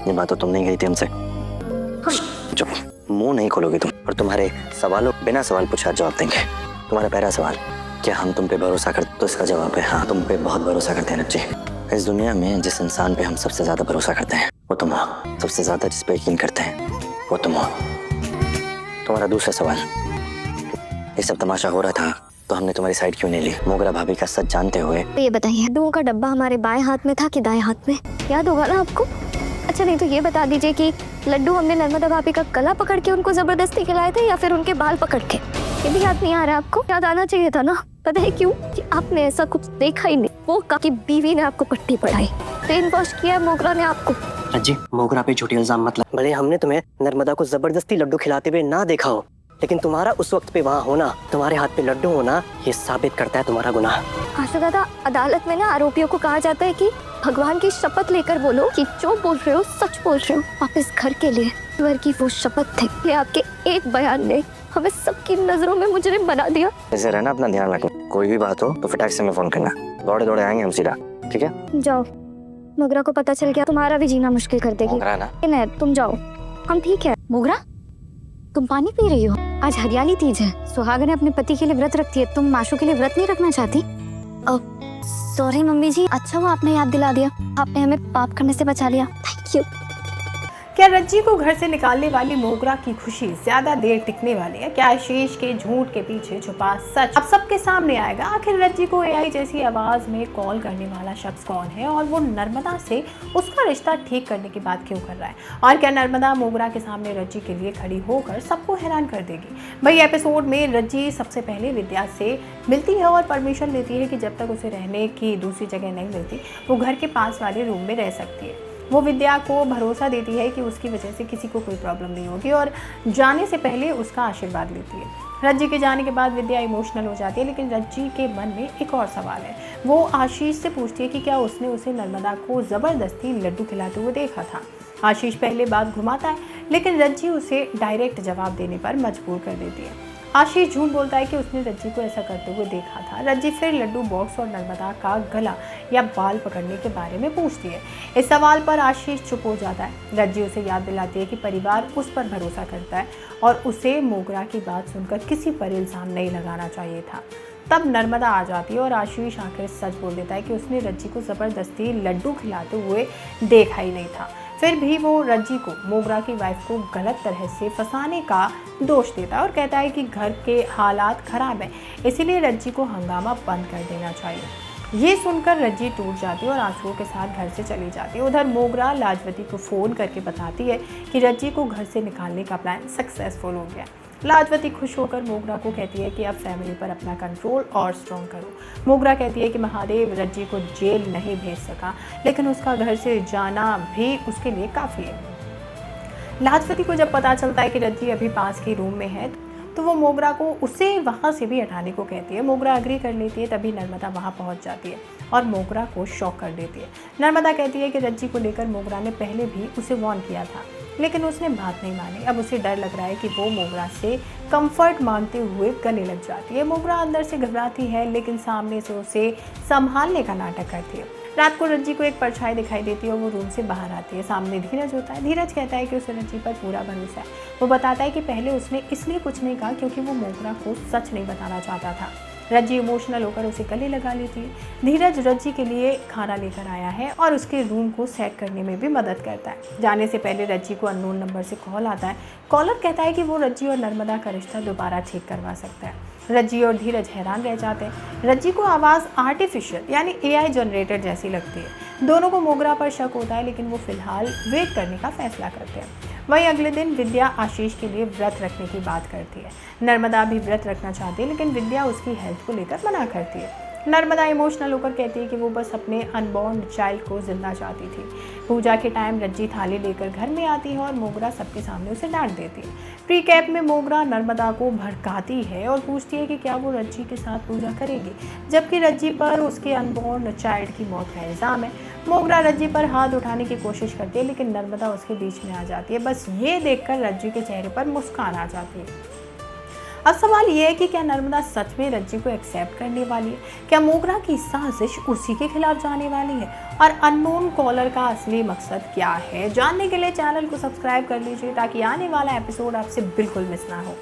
ये बात तो तुम नहीं गई थी हमसे। चुप, मुंह नहीं खोलोगे तुम, और तुम्हारे सवालों बिना सवाल पूछा जवाब देंगे। तुम्हारा पहला सवाल, क्या हम तुम पे भरोसा करते? तो इसका जवाब है हाँ, तुम पे बहुत भरोसा करते हैं रज्जी। इस दुनिया में जिस इंसान पे हम सबसे ज्यादा भरोसा करते हैं वो तुम हो। सबसे ज्यादा जिस पे यकीन करते हैं वो तुम हो। तुम्हारा दूसरा सवाल, ये सब तमाशा हो रहा था तो हमने तुम्हारी साइड क्यों नहीं ली? मोगरा भाभी का सच जानते हुए। तो ये बताइए, लड्डुओं का डब्बा हमारे बाएं हाथ में था कि दाएं हाथ में? याद होगा ना आपको? अच्छा नहीं तो ये बता दीजिए कि लड्डू हमने नर्मदा भाभी का गला पकड़ के उनको जबरदस्ती खिलाए थे या फिर उनके बाल पकड़ के? ये भी याद नहीं आ रहा आपको? याद आना चाहिए था ना। पता है क्यों? कि आपने ऐसा कुछ देखा ही नहीं। वो की बीवी ने आपको पट्टी पढ़ाई, ब्रेन वॉश किया मोगरा ने आपको। रज्जी, मोगरा पे झूठी इल्जाम मत ला। भले हमने तुम्हें नर्मदा को जबरदस्ती लड्डू खिलाते हुए ना देखा हो, लेकिन तुम्हारा उस वक्त पे वहाँ होना, तुम्हारे हाथ पे लड्डू होना, ये साबित करता है तुम्हारा गुनाह। आशा दादा, अदालत में ना आरोपियों को कहा जाता है कि भगवान की शपथ लेकर बोलो कि जो बोल रहे हो सच बोल रहे हो। आप इस घर के लिए ईश्वर की वो शपथ थी, ये आपके एक बयान ने हमें सबकी नजरों में मुजरिम बना दिया। ऐसे रहना, अपना ध्यान रखो। कोई भी बात हो तो फटाक से में फोन करना। दौड़े दौड़े आएंगे हम सीधा, ठीक है? जाओ, मोगरा को पता चल गया तुम्हारा भी जीना मुश्किल कर देगी। मोगरा ना, नहीं तुम जाओ, हम ठीक है। मोगरा, तुम पानी पी रही हो? आज हरियाली तीज है, सुहागन अपने पति के लिए व्रत रखती है, तुम माशू के लिए व्रत नहीं रखना चाहती? सॉरी मम्मी जी, अच्छा हुआ आपने याद दिला दिया, आपने हमें पाप करने से बचा लिया, थैंक यू। क्या रज्जी को घर से निकालने वाली मोगरा की खुशी ज्यादा देर टिकने वाली है? क्या आशीष के झूठ के पीछे छुपा सच अब सबके सामने आएगा? आखिर रज्जी को एआई जैसी आवाज में कॉल करने वाला शख्स कौन है और वो नर्मदा से उसका रिश्ता ठीक करने की बात क्यों कर रहा है? और क्या नर्मदा मोगरा के सामने रज्जी के लिए खड़ी होकर सबको हैरान कर देगी? वही एपिसोड में रज्जी सबसे पहले विद्या से मिलती है और परमिशन लेती है कि जब तक उसे रहने की दूसरी जगह नहीं मिलती वो घर के पास वाले रूम में रह सकती है। वो विद्या को भरोसा देती है कि उसकी वजह से किसी को कोई प्रॉब्लम नहीं होगी और जाने से पहले उसका आशीर्वाद लेती है। रज्जी के जाने के बाद विद्या इमोशनल हो जाती है, लेकिन रज्जी के मन में एक और सवाल है। वो आशीष से पूछती है कि क्या उसने उसे नर्मदा को ज़बरदस्ती लड्डू खिलाते हुए देखा था। आशीष पहले बात घुमाता है, लेकिन रज्जी उसे डायरेक्ट जवाब देने पर मजबूर कर देती है। आशीष झूठ बोलता है कि उसने रज्जी को ऐसा करते हुए देखा था। रज्जी फिर लड्डू बॉक्स और नर्मदा का गला या बाल पकड़ने के बारे में पूछती है। इस सवाल पर आशीष चुप हो जाता है। रज्जी उसे याद दिलाती है कि परिवार उस पर भरोसा करता है और उसे मोगरा की बात सुनकर किसी पर इल्ज़ाम नहीं लगाना चाहिए था। तब नर्मदा आ जाती है और आशीष आखिर सच बोल देता है कि उसने रज्जी को ज़बरदस्ती लड्डू खिलाते हुए देखा ही नहीं था। फिर भी वो रज्जी को मोगरा की वाइफ को गलत तरह से फंसाने का दोष देता है और कहता है कि घर के हालात ख़राब हैं, इसीलिए रज्जी को हंगामा बंद कर देना चाहिए। ये सुनकर रज्जी टूट जाती है और आंसुओं के साथ घर से चली जाती है। उधर मोगरा लाजवती को फ़ोन करके बताती है कि रज्जी को घर से निकालने का प्लान सक्सेसफुल हो गया। लाजवती खुश होकर मोगरा को कहती है कि अब फैमिली पर अपना कंट्रोल और स्ट्रॉन्ग करो। मोगरा कहती है कि महादेव रज्जी को जेल नहीं भेज सका, लेकिन उसका घर से जाना भी उसके लिए काफ़ी है। लाजवती को जब पता चलता है कि रज्जी अभी पास के रूम में है तो वो मोगरा को उसे वहाँ से भी हटाने को कहती है। मोगरा एग्री कर लेती है, तभी नर्मदा वहाँ पहुँच जाती है और मोगरा को शॉक कर देती है। नर्मदा कहती है कि रज्जी को लेकर मोगरा ने पहले भी उसे वार्न किया था, लेकिन उसने बात नहीं मानी। अब उसे डर लग रहा है कि वो मोगरा से कंफर्ट मांगते हुए गले लग जाती है। मोगरा अंदर से घबराती है, लेकिन सामने से उसे संभालने का नाटक करती है। रात को रज्जी को एक परछाई दिखाई देती है और वो रूम से बाहर आती है। सामने धीरज होता है। धीरज कहता है कि उसे रज्जी पर पूरा भरोसा है। वो बताता है कि पहले उसने इसलिए कुछ नहीं कहा क्योंकि वो मोगरा को सच नहीं बताना चाहता था। रज्जी इमोशनल होकर उसे गले लगा लेती है। धीरज रज्जी के लिए खाना लेकर आया है और उसके रूम को सेट करने में भी मदद करता है। जाने से पहले रज्जी को अननोन नंबर से कॉल आता है। कॉलर कहता है कि वो रज्जी और नर्मदा का रिश्ता दोबारा ठीक करवा सकता है। रज्जी और धीरज हैरान रह जाते हैं। रज्जी को आवाज़ आर्टिफिशियल यानी एआई जनरेटर जैसी लगती है। दोनों को मोगरा पर शक होता है, लेकिन वो फिलहाल वेट करने का फैसला करते हैं। वहीं अगले दिन विद्या आशीष के लिए व्रत रखने की बात करती है। नर्मदा भी व्रत रखना चाहती है, लेकिन विद्या उसकी हेल्थ को लेकर मना करती है। नर्मदा इमोशनल होकर कहती है कि वो बस अपने अनबॉर्न चाइल्ड को जिंदा चाहती थी। पूजा के टाइम रज्जी थाली लेकर घर में आती है और मोगरा सबके सामने उसे डांट देती है। प्री कैप में मोगरा नर्मदा को भड़काती है और पूछती है कि क्या वो रज्जी के साथ पूजा करेगी, जबकि रज्जी पर उसके अनबॉर्न चाइल्ड की मौत का इल्ज़ाम है। मोगरा रज्जी पर हाथ उठाने की कोशिश करती है, लेकिन नर्मदा उसके बीच में आ जाती है। बस ये देखकर रज्जी के चेहरे पर मुस्कान आ जाती है। अब सवाल ये है कि क्या नर्मदा सच में रज्जी को एक्सेप्ट करने वाली है? क्या मोगरा की साजिश उसी के खिलाफ जाने वाली है? और अननोन कॉलर का असली मकसद क्या है? जानने के लिए चैनल को सब्सक्राइब कर लीजिए ताकि आने वाला एपिसोड आपसे बिल्कुल मिस ना हो।